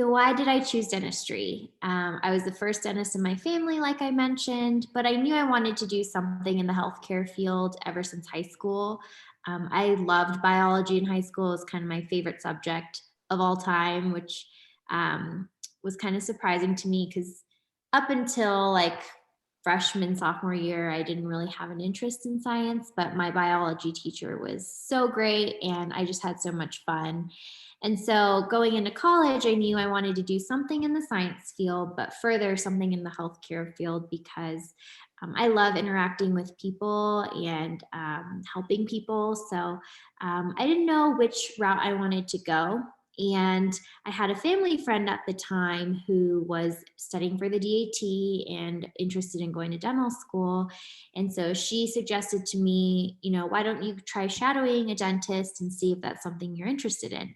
So why did I choose dentistry? I was the first dentist in my family, like I mentioned, but I knew I wanted to do something in the healthcare field ever since high school. I loved biology in high school. It was kind of my favorite subject of all time, which um, was kind of surprising to me because up until like freshman, sophomore year, I didn't really have an interest in science, but my biology teacher was so great and I just had so much fun. And so going into college, I knew I wanted to do something in the science field, but further something in the healthcare field because I love interacting with people and helping people. So I didn't know which route I wanted to go. And I had a family friend at the time who was studying for the DAT and interested in going to dental school. And so she suggested to me, why don't you try shadowing a dentist and see if that's something you're interested in?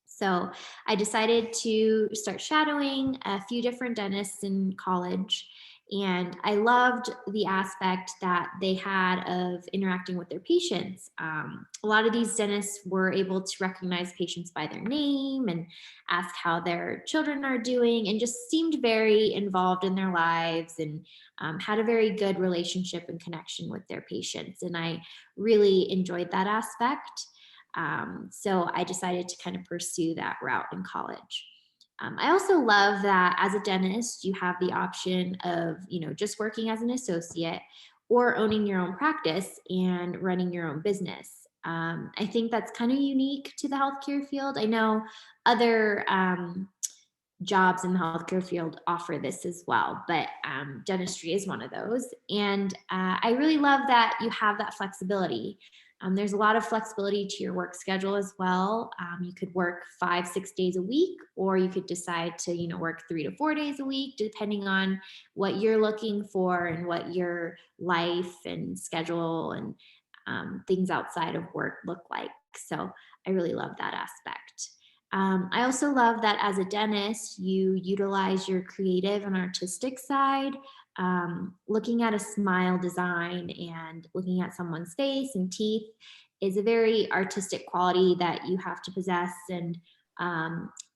So I decided to start shadowing a few different dentists in college. And I loved the aspect that they had of interacting with their patients. A lot of these dentists were able to recognize patients by their name and ask how their children are doing, and just seemed very involved in their lives and had a very good relationship and connection with their patients. And I really enjoyed that aspect. So I decided to kind of pursue that route in college. I also love that as a dentist, you have the option of, just working as an associate or owning your own practice and running your own business. I think that's kind of unique to the healthcare field. I know other jobs in the healthcare field offer this as well, but dentistry is one of those. And I really love that you have that flexibility. There's a lot of flexibility to your work schedule as well. You could work 5, 6 days a week, or you could decide to, work 3 to 4 days a week, depending on what you're looking for and what your life and schedule and things outside of work look like. So I really love that aspect. I also love that as a dentist, you utilize your creative and artistic side. Looking at a smile design and looking at someone's face and teeth is a very artistic quality that you have to possess. And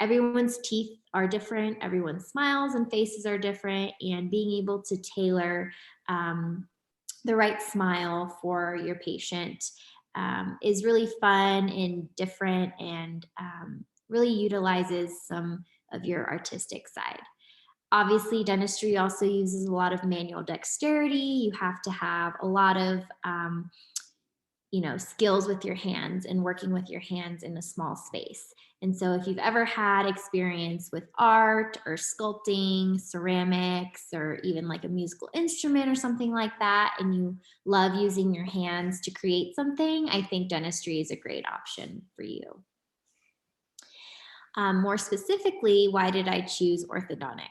everyone's teeth are different, everyone's smiles and faces are different, and being able to tailor the right smile for your patient is really fun and different, and really utilizes some of your artistic side. Obviously, dentistry also uses a lot of manual dexterity. You have to have a lot of skills with your hands and working with your hands in a small space. And so if you've ever had experience with art or sculpting, ceramics, or even like a musical instrument or something like that, and you love using your hands to create something, I think dentistry is a great option for you. More specifically, why did I choose orthodontics?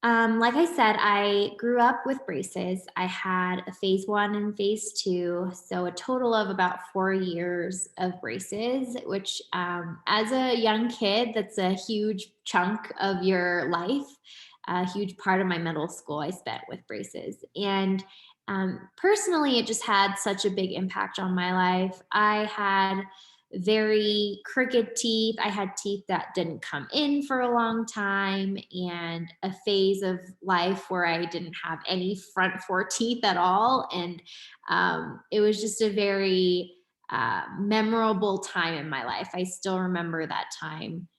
Like I said, I grew up with braces. I had a phase 1 and phase 2, so a total of about 4 years of braces, which as a young kid, that's a huge chunk of your life. A huge part of my middle school I spent with braces. And personally, it just had such a big impact on my life. I had very crooked teeth. I had teeth that didn't come in for a long time, and a phase of life where I didn't have any front 4 teeth at all. And it was just a very memorable time in my life. I still remember that time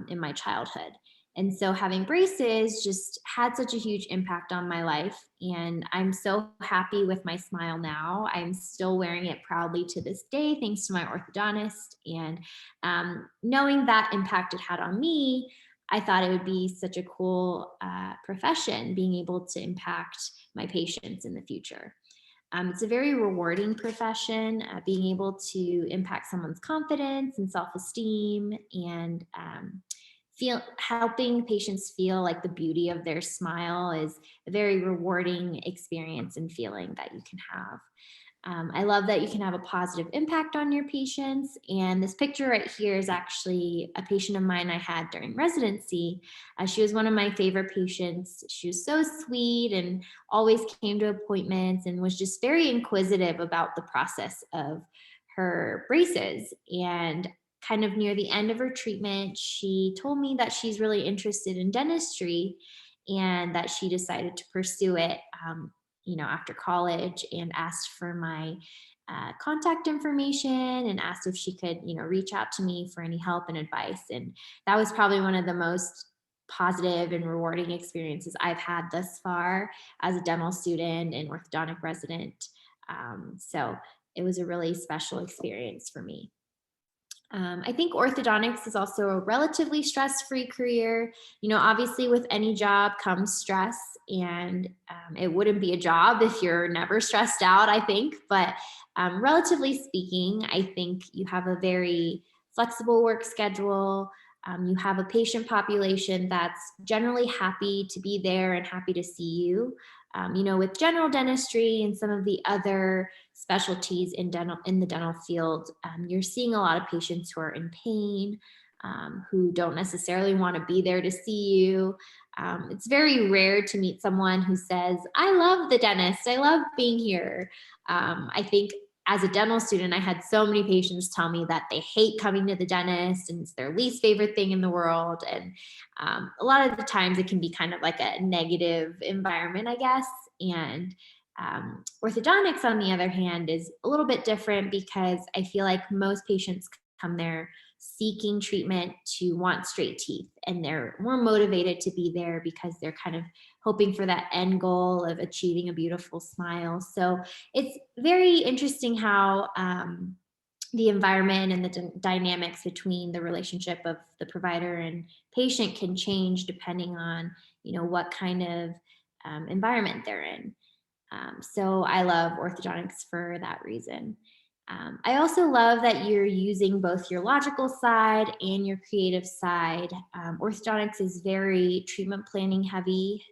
in my childhood. And so having braces just had such a huge impact on my life. And I'm so happy with my smile now. I'm still wearing it proudly to this day, thanks to my orthodontist. And knowing that impact it had on me, I thought it would be such a cool profession, being able to impact my patients in the future. It's a very rewarding profession, being able to impact someone's confidence and self-esteem, and helping patients feel like the beauty of their smile is a very rewarding experience and feeling that you can have. I love that you can have a positive impact on your patients. And this picture right here is actually a patient of mine I had during residency. She was one of my favorite patients. She was so sweet and always came to appointments and was just very inquisitive about the process of her braces. And kind of near the end of her treatment, she told me that she's really interested in dentistry and that she decided to pursue it, after college, and asked for my contact information and asked if she could, reach out to me for any help and advice. And that was probably one of the most positive and rewarding experiences I've had thus far as a dental student and orthodontic resident. So it was a really special experience for me. I think orthodontics is also a relatively stress-free career. Obviously with any job comes stress, and it wouldn't be a job if you're never stressed out, I think. But relatively speaking, I think you have a very flexible work schedule. You have a patient population that's generally happy to be there and happy to see you. With general dentistry and some of the other specialties in the dental field, you're seeing a lot of patients who are in pain, who don't necessarily want to be there to see you. It's very rare to meet someone who says, "I love the dentist. I love being here." I think as a dental student, I had so many patients tell me that they hate coming to the dentist and it's their least favorite thing in the world. And a lot of the times it can be kind of like a negative environment, I guess. And orthodontics, on the other hand, is a little bit different because I feel like most patients come there seeking treatment to want straight teeth, and they're more motivated to be there because they're kind of hoping for that end goal of achieving a beautiful smile. So it's very interesting how the environment and the dynamics between the relationship of the provider and patient can change depending on what kind of environment they're in. So I love orthodontics for that reason. I also love that you're using both your logical side and your creative side. Orthodontics is very treatment planning heavy,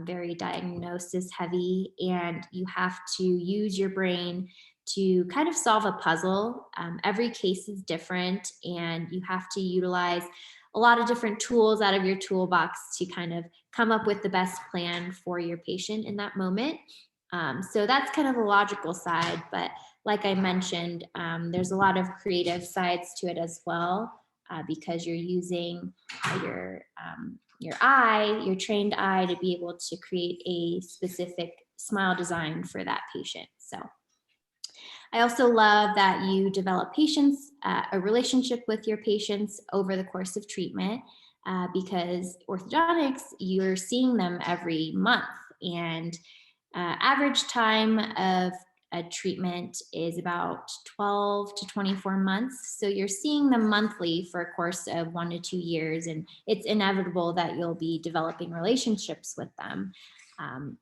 very diagnosis heavy, and you have to use your brain to kind of solve a puzzle. Every case is different, and you have to utilize a lot of different tools out of your toolbox to kind of come up with the best plan for your patient in that moment. So that's kind of the logical side, but like I mentioned, there's a lot of creative sides to it as well, because you're using your eye, your trained eye, to be able to create a specific smile design for that patient. So I also love that you develop a relationship with your patients over the course of treatment, because orthodontics, you're seeing them every month, and average time of a treatment is about 12 to 24 months. So you're seeing them monthly for a course of 1 to 2 years, and it's inevitable that you'll be developing relationships with them.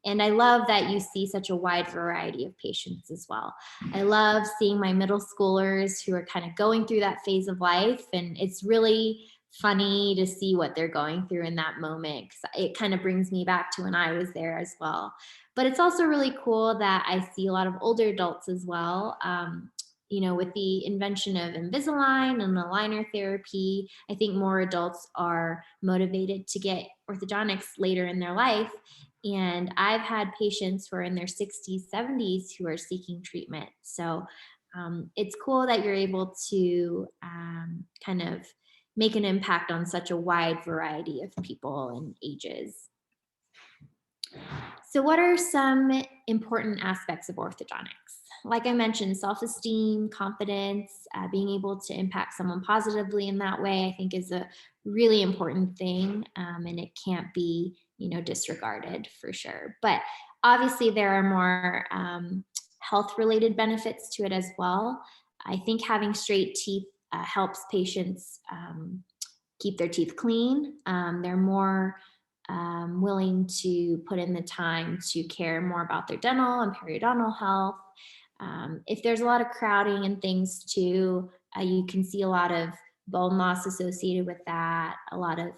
And I love that you see such a wide variety of patients as well. I love seeing my middle schoolers who are kind of going through that phase of life, and it's really funny to see what they're going through in that moment, because it kind of brings me back to when I was there as well. But it's also really cool that I see a lot of older adults as well. With the invention of Invisalign and aligner therapy, I think more adults are motivated to get orthodontics later in their life. And I've had patients who are in their 60s, 70s who are seeking treatment. So it's cool that you're able to kind of make an impact on such a wide variety of people and ages. So what are some important aspects of orthodontics? Like I mentioned, self-esteem, confidence, being able to impact someone positively in that way, I think is a really important thing, and it can't be, disregarded for sure. But obviously there are more health-related benefits to it as well. I think having straight teeth helps patients keep their teeth clean. They're more willing to put in the time to care more about their dental and periodontal health. If there's a lot of crowding and things too, you can see a lot of bone loss associated with that, a lot of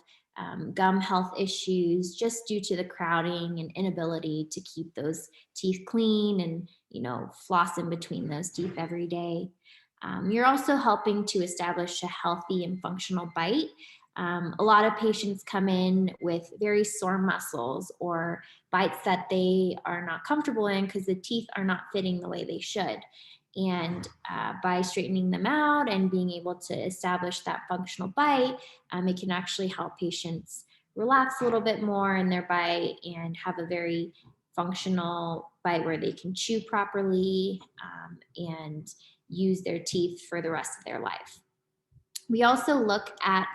gum health issues just due to the crowding and inability to keep those teeth clean and, floss in between those teeth every day. You're also helping to establish a healthy and functional bite. A lot of patients come in with very sore muscles or bites that they are not comfortable in because the teeth are not fitting the way they should. And by straightening them out and being able to establish that functional bite, it can actually help patients relax a little bit more in their bite and have a very functional bite where they can chew properly and use their teeth for the rest of their life. We also look at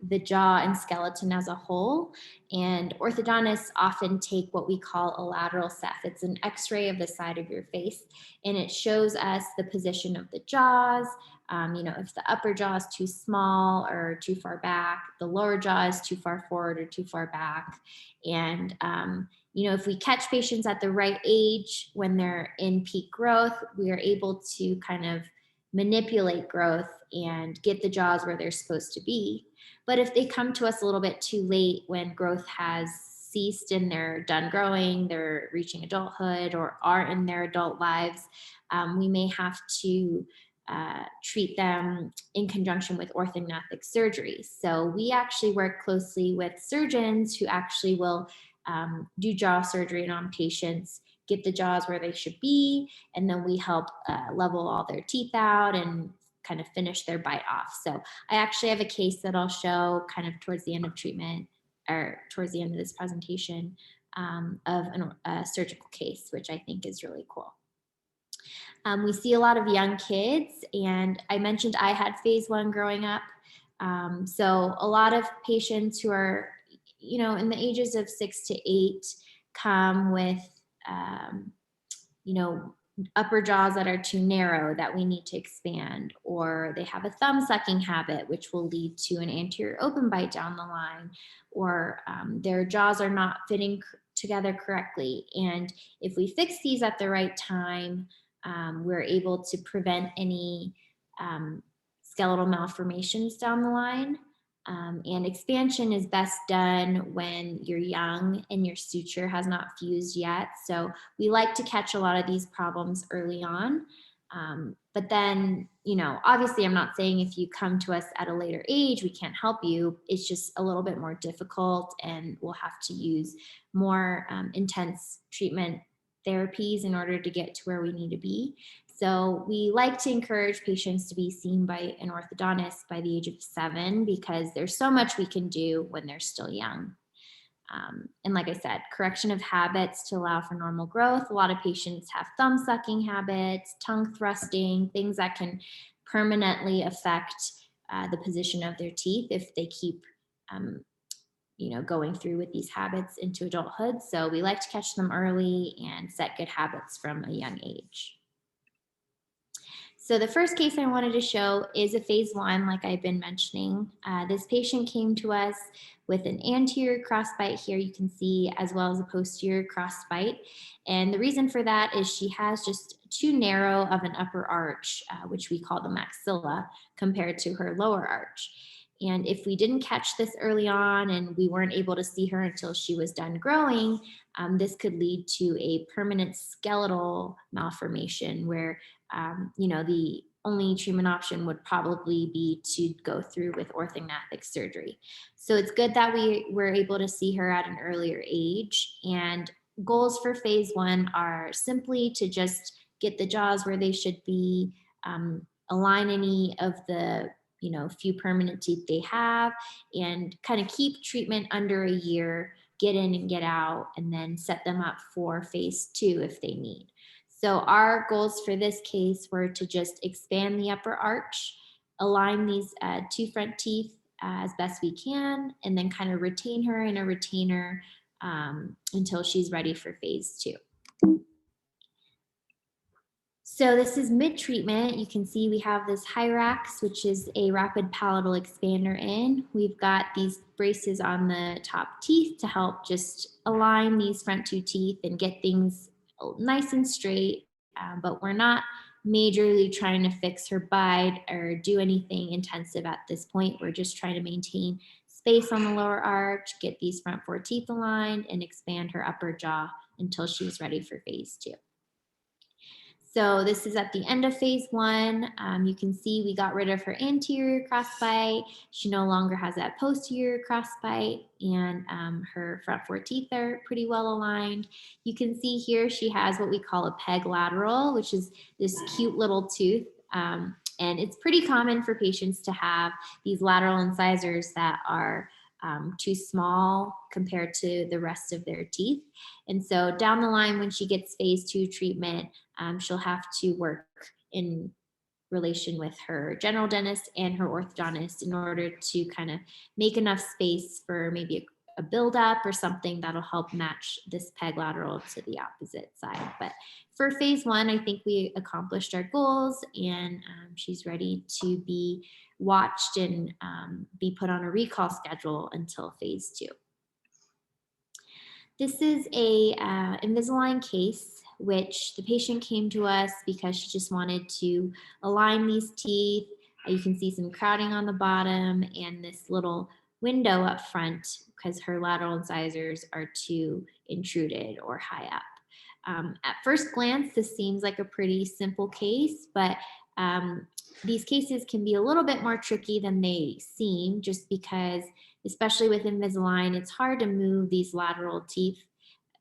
the jaw and skeleton as a whole, and orthodontists often take what we call a lateral ceph. It's an x-ray of the side of your face, and it shows us the position of the jaws. If the upper jaw is too small or too far back, the lower jaw is too far forward or too far back. And if we catch patients at the right age when they're in peak growth, we are able to kind of manipulate growth and get the jaws where they're supposed to be. But if they come to us a little bit too late when growth has ceased and they're done growing, they're reaching adulthood or are in their adult lives, we may have to treat them in conjunction with orthodontic surgery. So we actually work closely with surgeons who actually will do jaw surgery on patients, get the jaws where they should be, and then we help level all their teeth out and kind of finish their bite off. So I actually have a case that I'll show kind of towards the end of treatment or towards the end of this presentation of a surgical case, which I think is really cool. We see a lot of young kids, and I mentioned I had phase 1 growing up. So a lot of patients who are, in the ages of 6 to 8 come with, upper jaws that are too narrow that we need to expand, or they have a thumb sucking habit, which will lead to an anterior open bite down the line, or their jaws are not fitting together correctly. And if we fix these at the right time, we're able to prevent any skeletal malformations down the line. And expansion is best done when you're young and your suture has not fused yet. So we like to catch a lot of these problems early on. But then, obviously I'm not saying if you come to us at a later age, we can't help you. It's just a little bit more difficult, and we'll have to use more intense treatment therapies in order to get to where we need to be. So we like to encourage patients to be seen by an orthodontist by the age of 7, because there's so much we can do when they're still young. And like I said, correction of habits to allow for normal growth. A lot of patients have thumb sucking habits, tongue thrusting, things that can permanently affect the position of their teeth if they keep going through with these habits into adulthood. So we like to catch them early and set good habits from a young age. So the first case I wanted to show is a phase 1, like I've been mentioning. This patient came to us with an anterior crossbite here, you can see, as well as a posterior crossbite. And the reason for that is she has just too narrow of an upper arch, which we call the maxilla, compared to her lower arch. And if we didn't catch this early on and we weren't able to see her until she was done growing, this could lead to a permanent skeletal malformation where, the only treatment option would probably be to go through with orthodontic surgery. So it's good that we were able to see her at an earlier age. And goals for phase 1 are simply to just get the jaws where they should be, align any of the few permanent teeth they have, and kind of keep treatment under a year, get in and get out, and then set them up for phase 2 if they need. So our goals for this case were to just expand the upper arch, align these 2 front teeth as best we can, and then kind of retain her in a retainer until she's ready for phase 2. So this is mid-treatment. You can see we have this Hyrax, which is a rapid palatal expander in. We've got these braces on the top teeth to help just align these front 2 teeth and get things nice and straight. But we're not majorly trying to fix her bite or do anything intensive at this point. We're just trying to maintain space on the lower arch, get these front 4 teeth aligned, and expand her upper jaw until she's ready for phase 2. So this is at the end of phase one. You can see we got rid of her anterior crossbite. She no longer has that posterior crossbite, and her front four teeth are pretty well aligned. You can see here she has what we call a peg lateral, which is this cute little tooth. And it's pretty common for patients to have these lateral incisors that are too small compared to the rest of their teeth. And so down the line, when she gets phase two treatment, she'll have to work in relation with her general dentist and her orthodontist in order to kind of make enough space for maybe a buildup or something that'll help match this peg lateral to the opposite side. But for phase one, I think we accomplished our goals, and she's ready to be watched and be put on a recall schedule until phase two. This is a Invisalign case, which the patient came to us because she just wanted to align these teeth. You can see some crowding on the bottom and this little window up front because her lateral incisors are too intruded or high up. At first glance, this seems like a pretty simple case, but these cases can be a little bit more tricky than they seem, just because, especially with Invisalign, it's hard to move these lateral teeth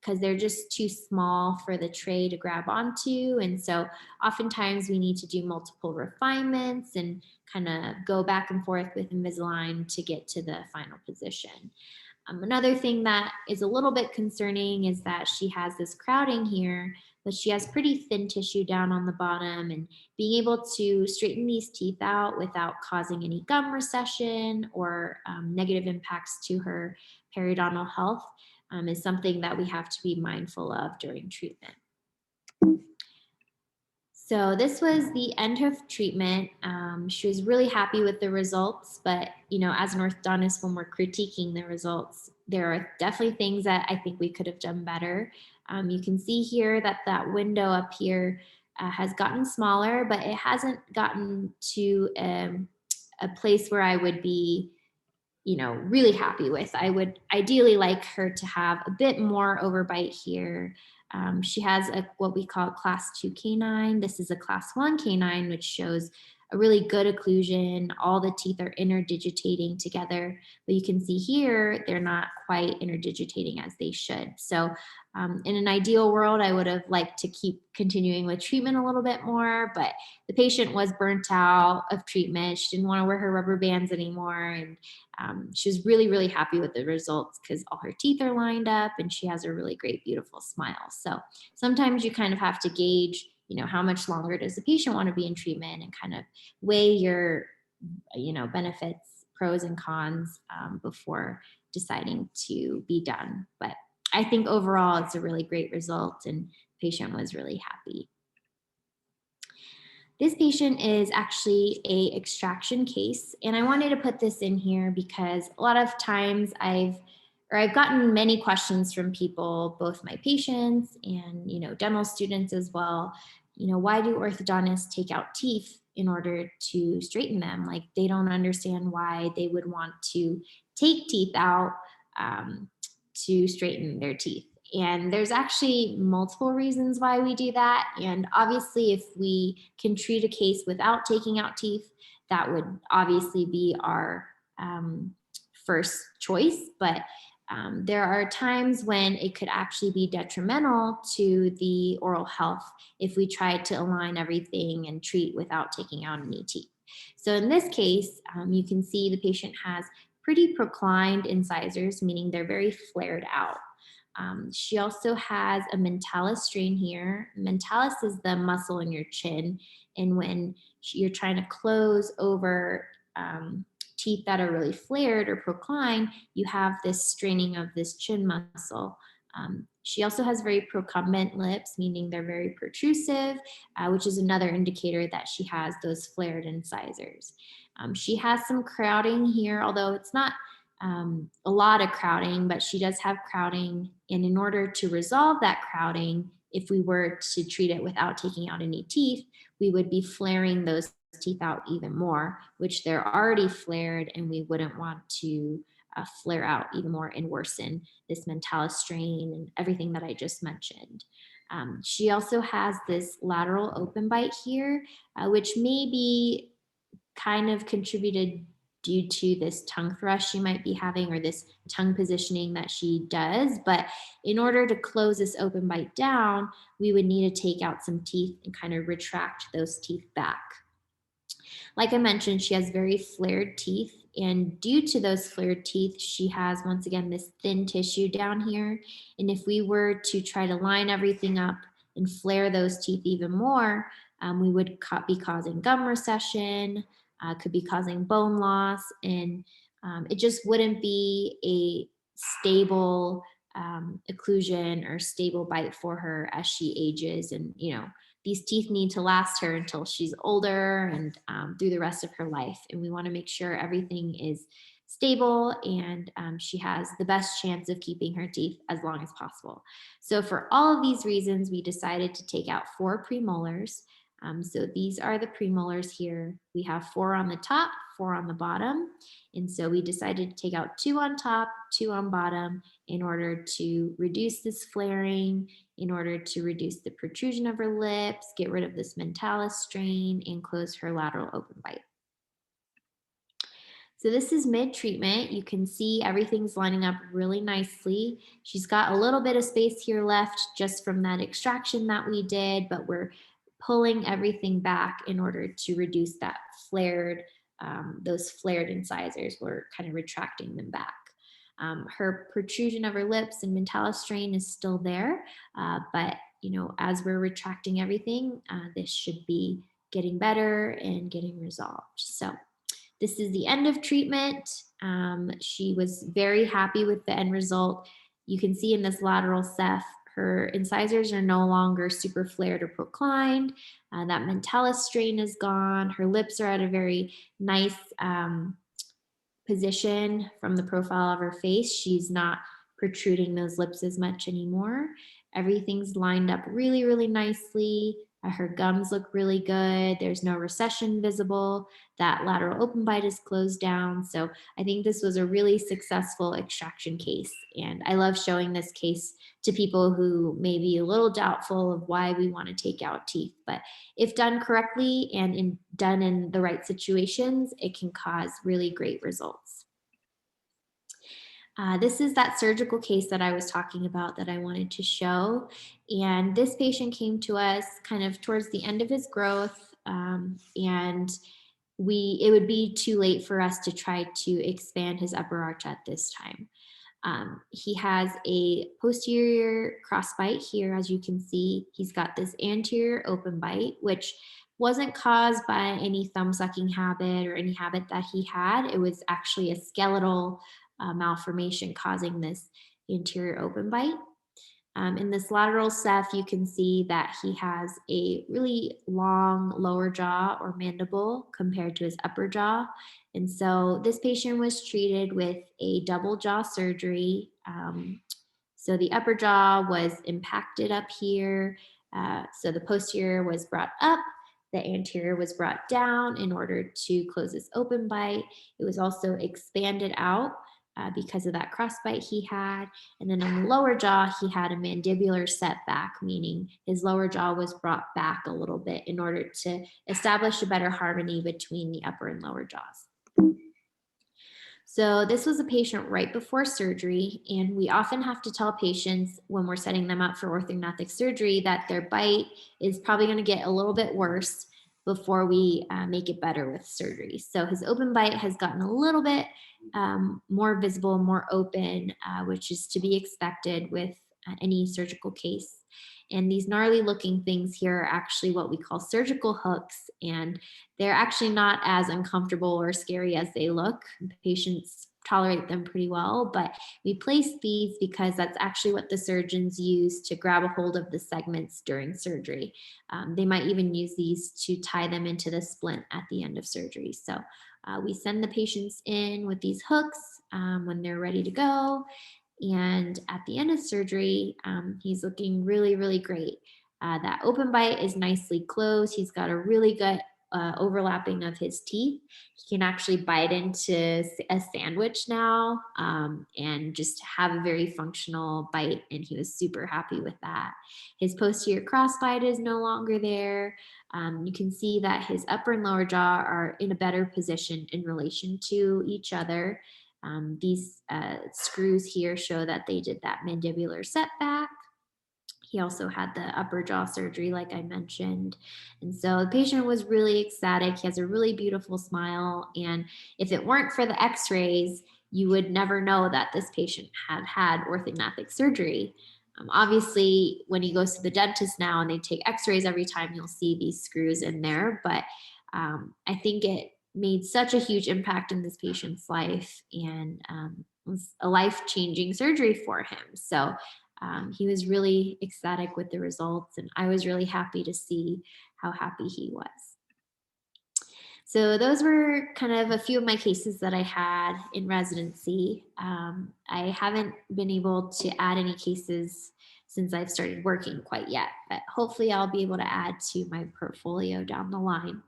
because they're just too small for the tray to grab onto. And so oftentimes we need to do multiple refinements and kind of go back and forth with Invisalign to get to the final position. Another thing that is a little bit concerning is that she has this crowding here, but she has pretty thin tissue down on the bottom, and being able to straighten these teeth out without causing any gum recession or negative impacts to her periodontal health is something that we have to be mindful of during treatment. So this was the end of treatment. She was really happy with the results, but as an orthodontist, when we're critiquing the results, there are definitely things that I think we could have done better. You can see here that that window up here has gotten smaller, but it hasn't gotten to a place where I would be really happy with. I would ideally like her to have a bit more overbite here. She has what we call class 2 canine. This is a class 1 canine, which shows a really good occlusion. All the teeth are interdigitating together, but you can see here, they're not quite interdigitating as they should. So in an ideal world, I would have liked to keep continuing with treatment a little bit more, but the patient was burnt out of treatment. She didn't want to wear her rubber bands anymore. And she was really, really happy with the results because all her teeth are lined up and she has a really great, beautiful smile. So sometimes you kind of have to gauge, how much longer does the patient want to be in treatment and kind of weigh your, benefits, pros and cons before deciding to be done. But I think overall it's a really great result and the patient was really happy. This patient is actually a extraction case, and I wanted to put this in here because a lot of times I've gotten many questions from people, both my patients and dental students as well. Why do orthodontists take out teeth in order to straighten them? Like, they don't understand why they would want to take teeth out to straighten their teeth. And there's actually multiple reasons why we do that. And obviously, if we can treat a case without taking out teeth, that would obviously be our first choice. But there are times when it could actually be detrimental to the oral health if we try to align everything and treat without taking out any teeth. So in this case, you can see the patient has pretty proclined incisors, meaning they're very flared out. She also has a mentalis strain here. Mentalis is the muscle in your chin. And when you're trying to close over teeth that are really flared or proclined, you have this straining of this chin muscle. She also has very procumbent lips, meaning they're very protrusive, which is another indicator that she has those flared incisors. She has some crowding here, although it's not a lot of crowding, but she does have crowding. And in order to resolve that crowding, if we were to treat it without taking out any teeth, we would be flaring those teeth out even more, which they're already flared, and we wouldn't want to flare out even more and worsen this mentalis strain and everything that I just mentioned. She also has this lateral open bite here, which may be kind of contributed due to this tongue thrust she might be having or this tongue positioning that she does. But in order to close this open bite down, we would need to take out some teeth and kind of retract those teeth back. Like I mentioned, she has very flared teeth. And due to those flared teeth, she has, once again, this thin tissue down here. And if we were to try to line everything up and flare those teeth even more, we would be causing gum recession, could be causing bone loss, and it just wouldn't be a stable occlusion or stable bite for her as she ages. And, these teeth need to last her until she's older and through the rest of her life. And we want to make sure everything is stable and she has the best chance of keeping her teeth as long as possible. So for all of these reasons, we decided to take out 4 premolars. So these are the premolars here. We have 4 on the top, 4 on the bottom. And so we decided to take out 2 on top, 2 on bottom in order to reduce this flaring, in order to reduce the protrusion of her lips, get rid of this mentalis strain, and close her lateral open bite. So this is mid-treatment. You can see everything's lining up really nicely. She's got a little bit of space here left just from that extraction that we did, but we're pulling everything back in order to reduce that flared, those flared incisors. We're kind of retracting them back. Her protrusion of her lips and mentalis strain is still there, but as we're retracting everything, this should be getting better and getting resolved. So this is the end of treatment. She was very happy with the end result. You can see in this lateral ceph, her incisors are no longer super flared or proclined. That mentalis strain is gone. Her lips are at a very nice position from the profile of her face. She's not protruding those lips as much anymore. Everything's lined up really, really nicely. Her gums look really good. There's no recession visible. That lateral open bite is closed down. So I think this was a really successful extraction case. And I love showing this case to people who may be a little doubtful of why we want to take out teeth. But if done correctly and done in the right situations, it can cause really great results. This is that surgical case that I was talking about that I wanted to show. And this patient came to us kind of towards the end of his growth, and it would be too late for us to try to expand his upper arch at this time. He has a posterior crossbite here, as you can see. He's got this anterior open bite, which wasn't caused by any thumb sucking habit or any habit that he had. It was actually a skeletal malformation causing this anterior open bite. In this lateral ceph, you can see that he has a really long lower jaw or mandible compared to his upper jaw. And so this patient was treated with a double jaw surgery. So the upper jaw was impacted up here. So the posterior was brought up. The anterior was brought down in order to close this open bite. It was also expanded out because of that crossbite he had. And then on the lower jaw, he had a mandibular setback, meaning his lower jaw was brought back a little bit in order to establish a better harmony between the upper and lower jaws. So this was a patient right before surgery, and we often have to tell patients when we're setting them up for orthognathic surgery that their bite is probably going to get a little bit worse before we make it better with surgery. So his open bite has gotten a little bit more visible, more open, which is to be expected with any surgical case. And these gnarly looking things here are actually what we call surgical hooks, and they're actually not as uncomfortable or scary as they look. The patients tolerate them pretty well, but we place these because that's actually what the surgeons use to grab a hold of the segments during surgery. They might even use these to tie them into the splint at the end of surgery. So we send the patients in with these hooks when they're ready to go. And at the end of surgery, he's looking really, really great. That open bite is nicely closed. He's got a really good overlapping of his teeth. He can actually bite into a sandwich now, and just have a very functional bite, and he was super happy with that. His posterior crossbite is no longer there. You can see that his upper and lower jaw are in a better position in relation to each other. These screws here show that they did that mandibular setback. He also had the upper jaw surgery, like I mentioned. And so the patient was really ecstatic. He has a really beautiful smile. And if it weren't for the x rays, you would never know that this patient had had orthodontic surgery. Obviously, when he goes to the dentist now and they take x rays every time, you'll see these screws in there. But I think it made such a huge impact in this patient's life, and was a life changing surgery for him. So he was really ecstatic with the results, and I was really happy to see how happy he was. So those were kind of a few of my cases that I had in residency. I haven't been able to add any cases since I've started working quite yet, but hopefully I'll be able to add to my portfolio down the line.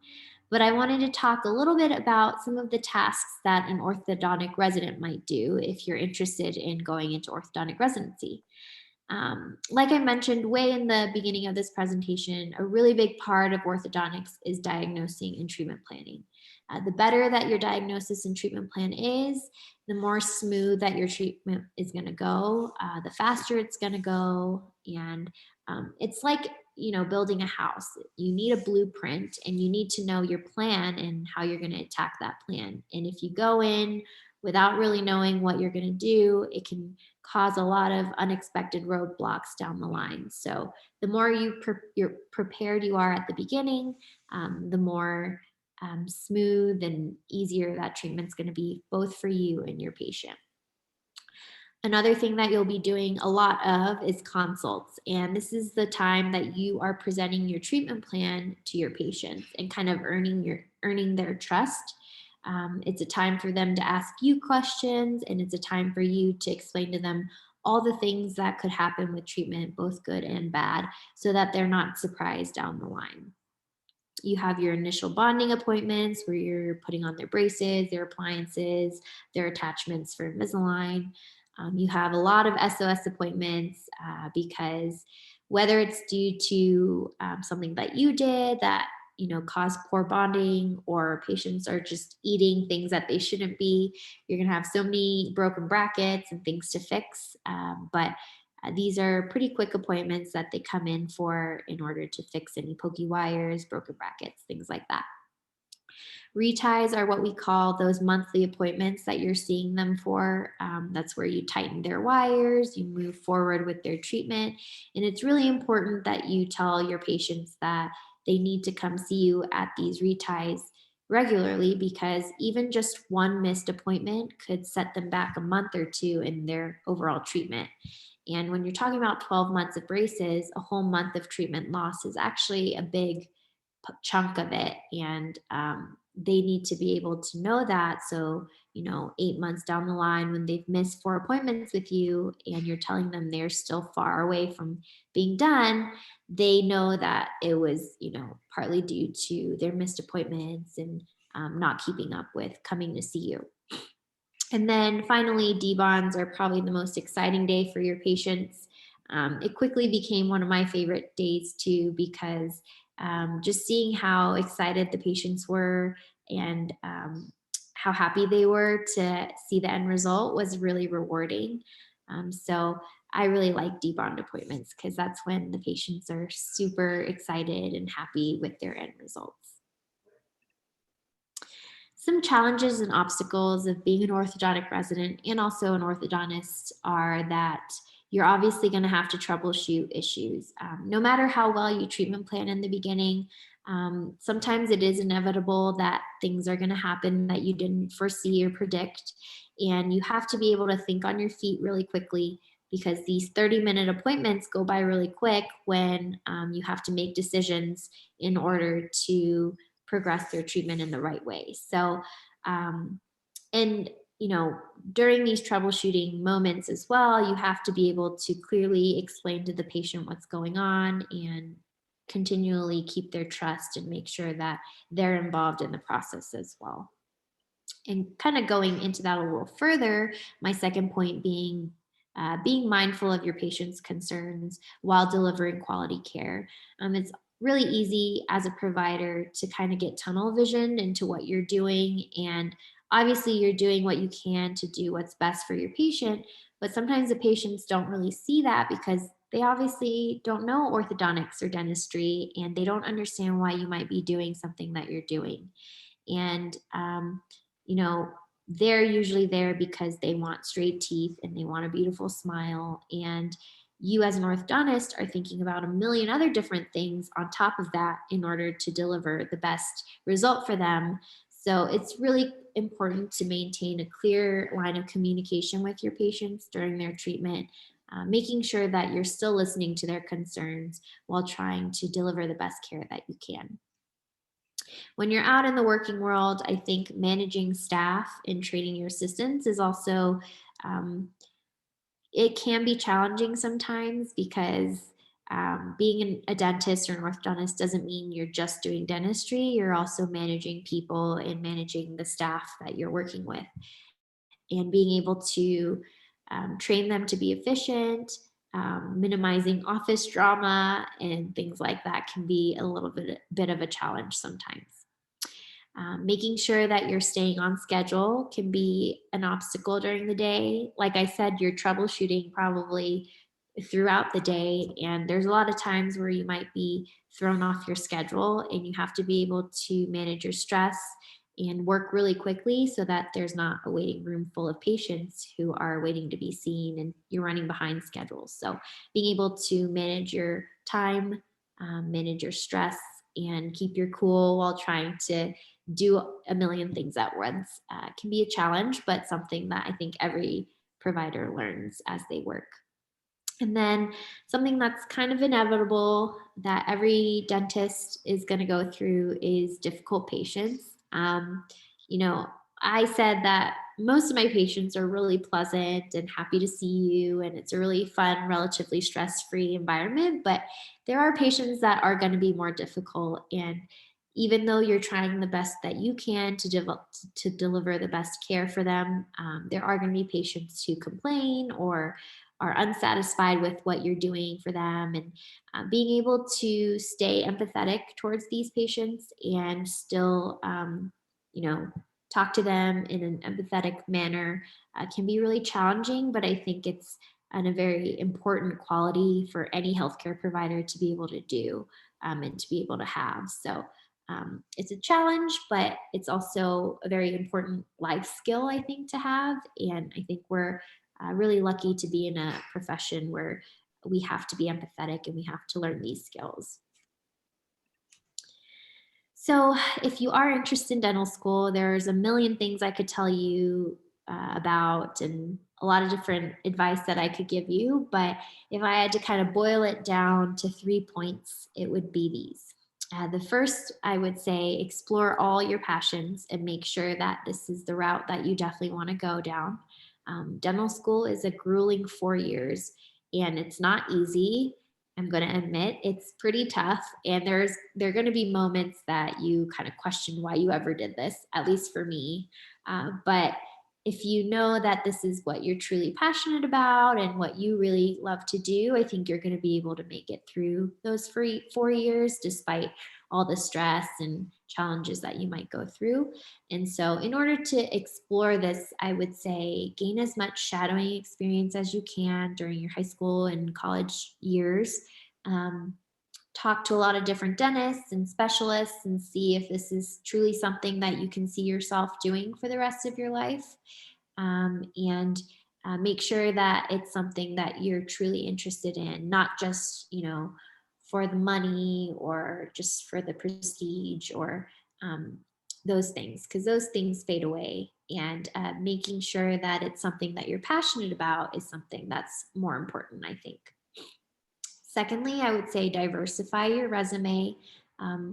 But I wanted to talk a little bit about some of the tasks that an orthodontic resident might do if you're interested in going into orthodontic residency. Like I mentioned way in the beginning of this presentation, a really big part of orthodontics is diagnosing and treatment planning. The better that your diagnosis and treatment plan is, the more smooth that your treatment is going to go, the faster it's going to go. And it's like, building a house. You need a blueprint and you need to know your plan and how you're going to attack that plan. And if you go in without really knowing what you're going to do, it can cause a lot of unexpected roadblocks down the line. So the more you're prepared you are at the beginning, the more smooth and easier that treatment's going to be, both for you and your patient. Another thing that you'll be doing a lot of is consults. And this is the time that you are presenting your treatment plan to your patients and kind of earning their trust. It's a time for them to ask you questions, and it's a time for you to explain to them all the things that could happen with treatment, both good and bad, so that they're not surprised down the line. You have your initial bonding appointments where you're putting on their braces, their appliances, their attachments for Invisalign. You have a lot of SOS appointments because whether it's due to something that you did that caused poor bonding, or patients are just eating things that they shouldn't be, you're going to have so many broken brackets and things to fix. But these are pretty quick appointments that they come in for in order to fix any pokey wires, broken brackets, things like that. Reties are what we call those monthly appointments that you're seeing them for. That's where you tighten their wires, you move forward with their treatment. And it's really important that you tell your patients that they need to come see you at these reties regularly, because even just one missed appointment could set them back a month or two in their overall treatment. And when you're talking about 12 months of braces, a whole month of treatment loss is actually a big chunk of it. And they need to be able to know that. So, 8 months down the line, when they've missed 4 appointments with you and you're telling them they're still far away from being done, they know that it was, partly due to their missed appointments and not keeping up with coming to see you. And then finally, debonds are probably the most exciting day for your patients. It quickly became one of my favorite days too, because just seeing how excited the patients were and how happy they were to see the end result was really rewarding. So I really like debond appointments because that's when the patients are super excited and happy with their end results. Some challenges and obstacles of being an orthodontic resident and also an orthodontist are that you're obviously going to have to troubleshoot issues. No matter how well you treatment plan in the beginning, sometimes it is inevitable that things are going to happen that you didn't foresee or predict. And you have to be able to think on your feet really quickly, because these 30-minute appointments go by really quick when you have to make decisions in order to progress their treatment in the right way. So, and during these troubleshooting moments as well, you have to be able to clearly explain to the patient what's going on and continually keep their trust and make sure that they're involved in the process as well. And kind of going into that a little further, my second point being mindful of your patient's concerns while delivering quality care. It's really easy as a provider to kind of get tunnel vision into what you're doing. And obviously, you're doing what you can to do what's best for your patient. But sometimes the patients don't really see that because they obviously don't know orthodontics or dentistry and they don't understand why you might be doing something that you're doing. And you know, they're usually there because they want straight teeth and they want a beautiful smile. And you, as an orthodontist, are thinking about a million other different things on top of that in order to deliver the best result for them. So it's really important to maintain a clear line of communication with your patients during their treatment, making sure that you're still listening to their concerns while trying to deliver the best care that you can. When you're out in the working world, I think managing staff and training your assistants is also, um, it can be challenging sometimes because being a dentist or an orthodontist doesn't mean you're just doing dentistry. You're also managing people and managing the staff that you're working with and being able to train them to be efficient. Minimizing office drama and things like that can be a little bit of a challenge sometimes. Making sure that you're staying on schedule can be an obstacle during the day. Like I said, you're troubleshooting probably throughout the day, and there's a lot of times where you might be thrown off your schedule, and you have to be able to manage your stress and work really quickly so that there's not a waiting room full of patients who are waiting to be seen and you're running behind schedules. So, being able to manage your time, manage your stress, and keep your cool while trying to do a million things at once can be a challenge, but something that I think every provider learns as they work. And then something that's kind of inevitable that every dentist is going to go through is difficult patients. You know, I said that most of my patients are really pleasant and happy to see you, and it's a really fun, relatively stress free environment. But there are patients that are going to be more difficult. And even though you're trying the best that you can to deliver the best care for them, there are going to be patients who complain or are unsatisfied with what you're doing for them. And being able to stay empathetic towards these patients and still you know talk to them in an empathetic manner can be really challenging, but I think it's a very important quality for any healthcare provider to be able to do and to be able to have. So it's a challenge, but it's also a very important life skill, I think, to have. And I think we're really lucky to be in a profession where we have to be empathetic and we have to learn these skills. So, if you are interested in dental school, there's a million things I could tell you about and a lot of different advice that I could give you. But if I had to kind of boil it down to 3 points, it would be these. The first, I would say, explore all your passions and make sure that this is the route that you definitely want to go down. Dental school is a grueling 4 years and it's not easy. I'm going to admit it's pretty tough, and there are going to be moments that you kind of question why you ever did this. At least for me, but if you know that this is what you're truly passionate about and what you really love to do, I think you're going to be able to make it through those 4 years despite all the stress and challenges that you might go through. And so, in order to explore this, I would say gain as much shadowing experience as you can during your high school and college years. Um, Talk to a lot of different dentists and specialists and see if this is truly something that you can see yourself doing for the rest of your life. And make sure that it's something that you're truly interested in, not just, for the money or just for the prestige or um, those things, because those things fade away. And making sure that it's something that you're passionate about is something that's more important, I think. Secondly, I would say diversify your resume.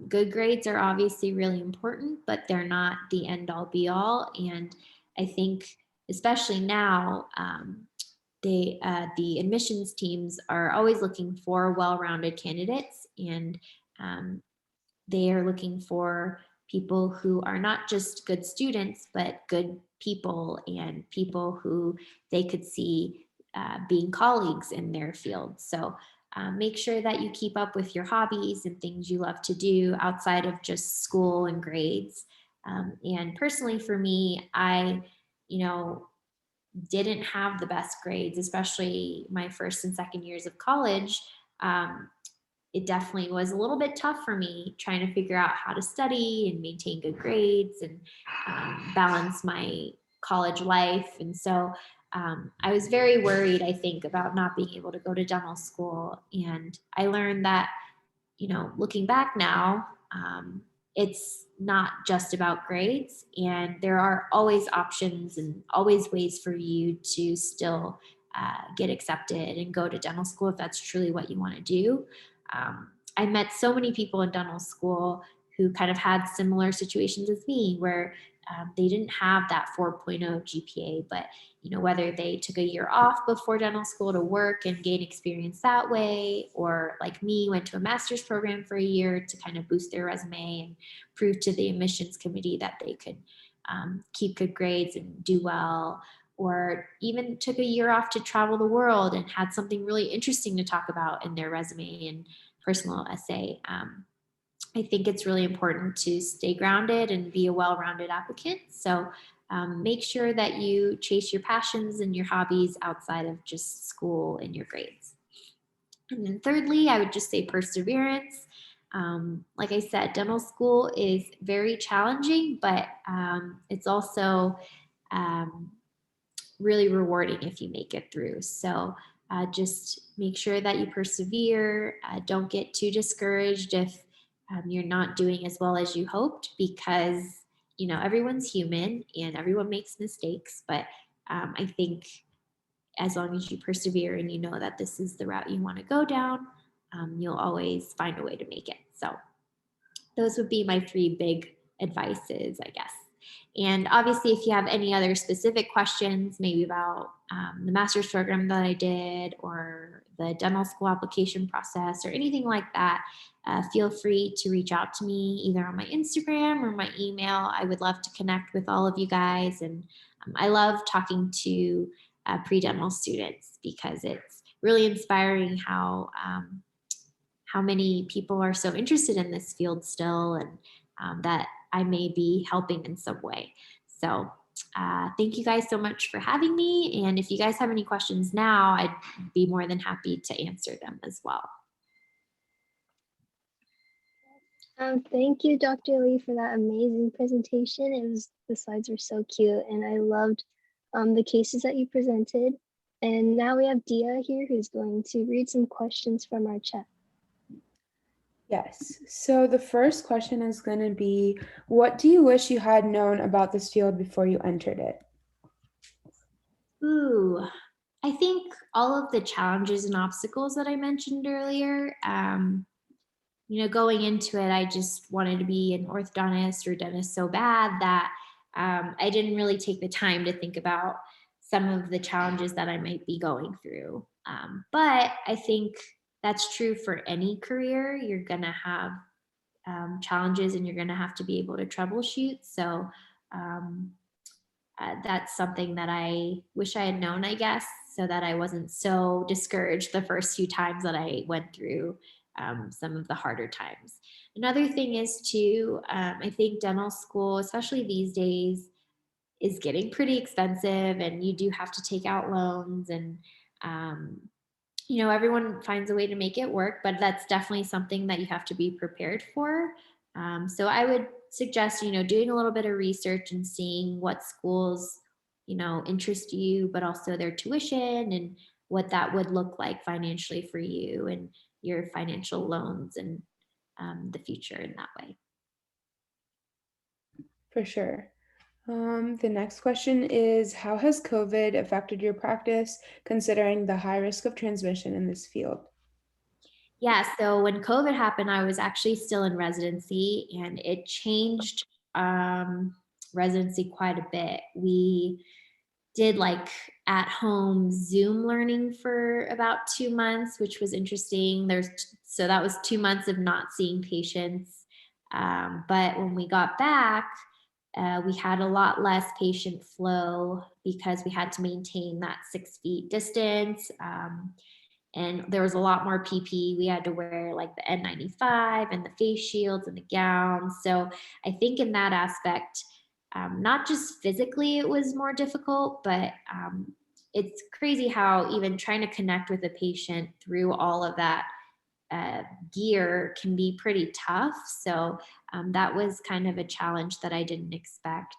Good grades are obviously really important, but they're not the end all be all. And I think, especially now, the admissions teams are always looking for well-rounded candidates, and They are looking for people who are not just good students, but good people and people who they could see being colleagues in their field. So make sure that you keep up with your hobbies and things you love to do outside of just school and grades. And personally for me, I, you know, didn't have the best grades, especially my first and second years of college. Um, it definitely was a little bit tough for me trying to figure out how to study and maintain good grades and balance my college life. And so I was very worried, I think, about not being able to go to dental school. And I learned that, looking back now, it's not just about grades, and there are always options and always ways for you to still get accepted and go to dental school if that's truly what you want to do. I met so many people in dental school who kind of had similar situations as me, where they didn't have that 4.0 GPA, but whether they took a year off before dental school to work and gain experience that way, or like me, went to a master's program for a year to kind of boost their resume and prove to the admissions committee that they could keep good grades and do well, or even took a year off to travel the world and had something really interesting to talk about in their resume and personal essay. I think it's really important to stay grounded and be a well-rounded applicant. So make sure that you chase your passions and your hobbies outside of just school and your grades. And then thirdly, I would just say perseverance. Like I said, dental school is very challenging, but it's also really rewarding if you make it through. So just make sure that you persevere. Don't get too discouraged if you're not doing as well as you hoped, because everyone's human and everyone makes mistakes. But I think as long as you persevere and you know that this is the route you want to go down, you'll always find a way to make it. So those would be my three big advices, I guess. And obviously, if you have any other specific questions, maybe about the master's program that I did, or the dental school application process, or anything like that, feel free to reach out to me either on my Instagram or my email. I would love to connect with all of you guys. And I love talking to pre-dental students, because it's really inspiring how many people are so interested in this field still, and that I may be helping in some way. So thank you guys so much for having me. And if you guys have any questions now, I'd be more than happy to answer them as well. Thank you, Dr. Lee, for that amazing presentation. The slides were so cute, and I loved the cases that you presented. And now we have Dia here, who's going to read some questions from our chat. Yes. So the first question is going to be, what do you wish you had known about this field before you entered it? Ooh, I think all of the challenges and obstacles that I mentioned earlier. Going into it, I just wanted to be an orthodontist or dentist so bad that I didn't really take the time to think about some of the challenges that I might be going through. But I think that's true for any career. You're going to have challenges, and you're going to have to be able to troubleshoot. So that's something that I wish I had known, I guess, so that I wasn't so discouraged the first few times that I went through some of the harder times. Another thing is too, I think dental school, especially these days, is getting pretty expensive, and you do have to take out loans, and everyone finds a way to make it work, but that's definitely something that you have to be prepared for. So I would suggest, doing a little bit of research and seeing what schools, interest you, but also their tuition and what that would look like financially for you and your financial loans and the future in that way. For sure. The next question is, how has COVID affected your practice, considering the high risk of transmission in this field? Yeah, so when COVID happened, I was actually still in residency, and it changed residency quite a bit. We did like at-home Zoom learning for about 2 months, which was interesting. So that was 2 months of not seeing patients. But when we got back, we had a lot less patient flow because we had to maintain that 6 feet distance. And there was a lot more PPE. We had to wear like the N95 and the face shields and the gowns. So I think in that aspect, not just physically it was more difficult, but it's crazy how even trying to connect with a patient through all of that gear can be pretty tough. So that was kind of a challenge that I didn't expect.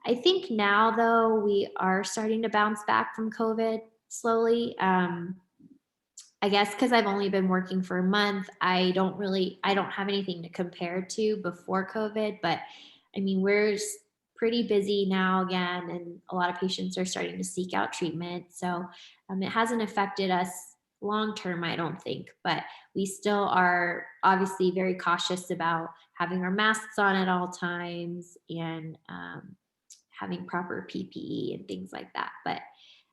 I think now, though, we are starting to bounce back from COVID slowly. I guess because I've only been working for a month, I don't have anything to compare to before COVID, but I mean, pretty busy now again, and a lot of patients are starting to seek out treatment. So it hasn't affected us long term, I don't think, but we still are obviously very cautious about having our masks on at all times and having proper PPE and things like that. But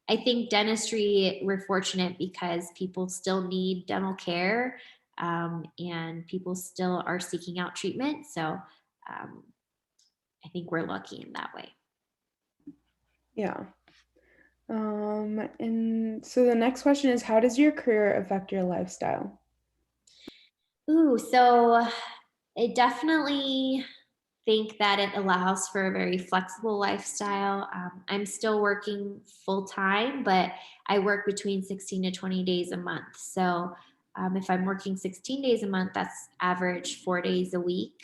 I think dentistry, we're fortunate because people still need dental care, and people still are seeking out treatment. So I think we're lucky in that way. Yeah. And so the next question is, how does your career affect your lifestyle? Ooh, so it definitely think that it allows for a very flexible lifestyle. I'm still working full time, but I work between 16 to 20 days a month. So if I'm working 16 days a month, that's average 4 days a week,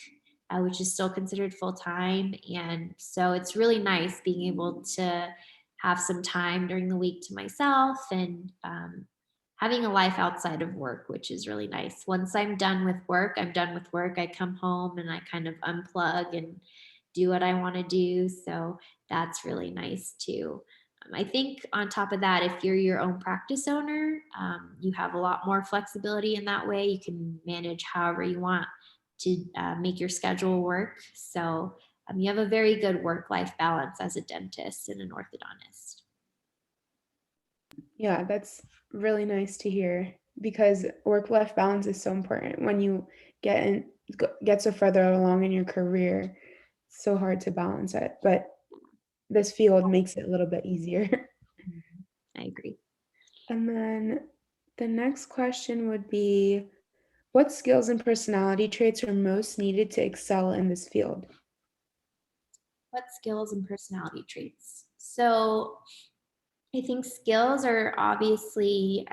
which is still considered full time. And so it's really nice being able to have some time during the week to myself and having a life outside of work, which is really nice. Once I'm done with work, I'm done with work. I come home and I kind of unplug and do what I want to do. So that's really nice too. I think on top of that, if you're your own practice owner, you have a lot more flexibility in that way. You can manage however you want to make your schedule work. So you have a very good work-life balance as a dentist and an orthodontist. Yeah, that's really nice to hear because work-life balance is so important. When you get so further along in your career, it's so hard to balance it. But this field makes it a little bit easier. I agree. And then the next question would be, what skills and personality traits are most needed to excel in this field? What skills and personality traits? So I think skills are obviously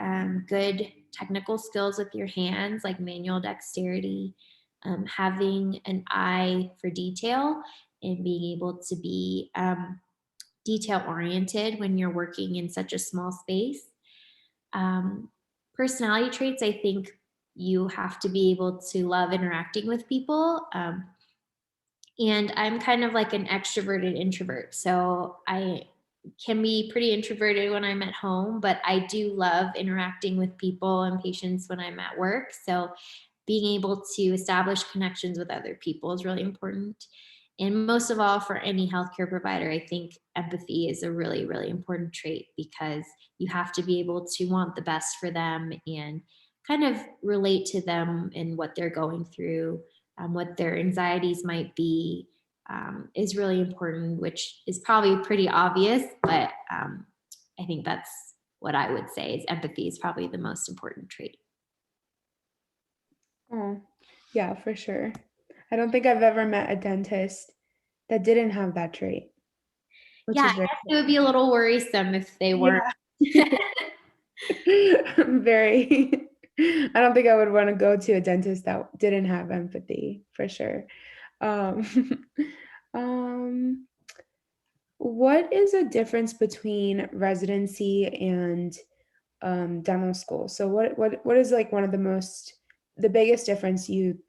good technical skills with your hands, like manual dexterity, having an eye for detail, and being able to be detail oriented when you're working in such a small space. Um, Personality traits, I think you have to be able to love interacting with people. And I'm kind of like an extroverted introvert. So I can be pretty introverted when I'm at home, but I do love interacting with people and patients when I'm at work. So being able to establish connections with other people is really important. And most of all, for any healthcare provider, I think empathy is a really, really important trait because you have to be able to want the best for them and kind of relate to them and what they're going through, what their anxieties might be, is really important, which is probably pretty obvious, but I think that's what I would say is empathy is probably the most important trait. Oh, yeah, for sure. I don't think I've ever met a dentist that didn't have that trait, which Yeah, I is very guess it would be a little worrisome if they weren't. yeah. Very. I don't think I would want to go to a dentist that didn't have empathy, for sure. Um, um, what is a difference between residency and dental school? So what is like one of the biggest difference you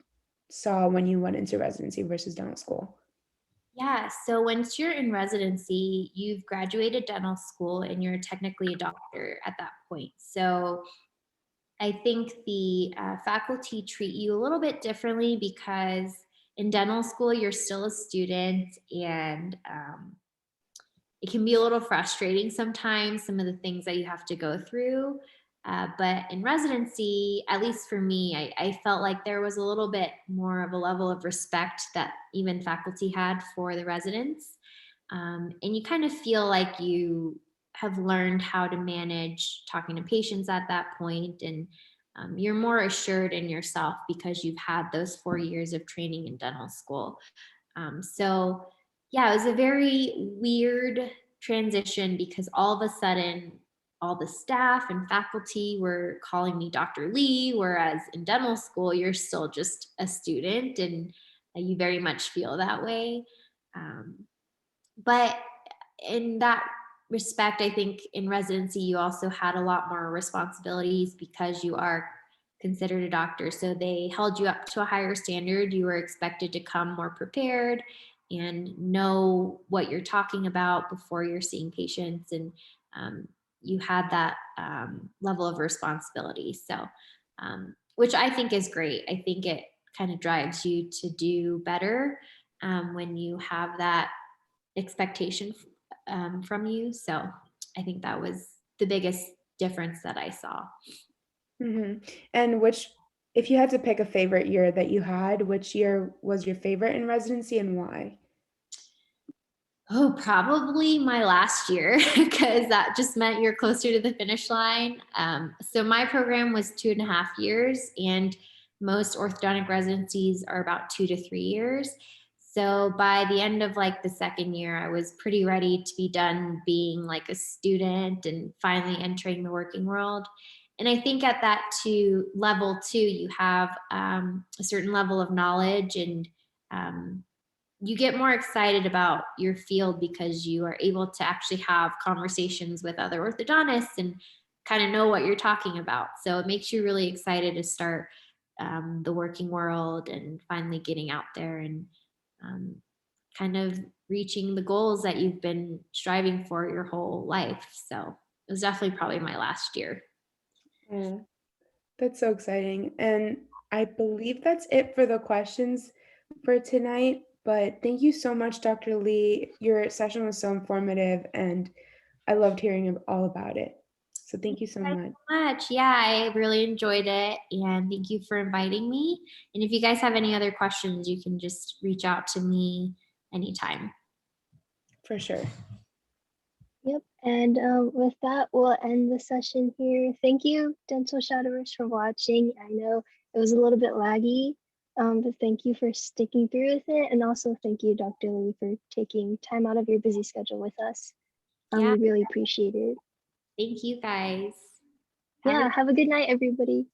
saw when you went into residency versus dental school? Yeah, so once you're in residency, you've graduated dental school and you're technically a doctor at that point. So I think the faculty treat you a little bit differently because in dental school, you're still a student and it can be a little frustrating sometimes, some of the things that you have to go through. But in residency, at least for me, I felt like there was a little bit more of a level of respect that even faculty had for the residents. And you kind of feel like you have learned how to manage talking to patients at that point, and you're more assured in yourself because you've had those 4 years of training in dental school. So yeah, it was a very weird transition because all of a sudden, all the staff and faculty were calling me Dr. Lee, whereas in dental school, you're still just a student, and you very much feel that way. Um, but in that respect, I think in residency, you also had a lot more responsibilities because you are considered a doctor. So they held you up to a higher standard. You were expected to come more prepared and know what you're talking about before you're seeing patients. And you had that level of responsibility. So, which I think is great. I think it kind of drives you to do better when you have that expectation from you. So I think that was the biggest difference that I saw. Mhm. And if you had to pick a favorite year that you had, which year was your favorite in residency and why? Oh, probably my last year because that just meant you're closer to the finish line. So my program was 2.5 years, and most orthodontic residencies are about 2 to 3 years. So by the end of like the second year, I was pretty ready to be done being like a student and finally entering the working world. And I think at that level two, you have a certain level of knowledge, and um, you get more excited about your field because you are able to actually have conversations with other orthodontists and kind of know what you're talking about. So it makes you really excited to start the working world and finally getting out there and um, kind of reaching the goals that you've been striving for your whole life. So it was definitely probably my last year. Oh, that's so exciting. And I believe that's it for the questions for tonight. But thank you so much, Dr. Lee. Your session was so informative and I loved hearing all about it. So thank you so Thank much. you so much. Yeah, I really enjoyed it. And thank you for inviting me. And if you guys have any other questions, you can just reach out to me anytime. For sure. Yep. And with that, we'll end the session here. Thank you, Dental Shadowers, for watching. I know it was a little bit laggy, but thank you for sticking through with it. And also thank you, Dr. Lee, for taking time out of your busy schedule with us. Yeah, We really appreciate it. thank you guys. Have a Yeah, have a good night, everybody.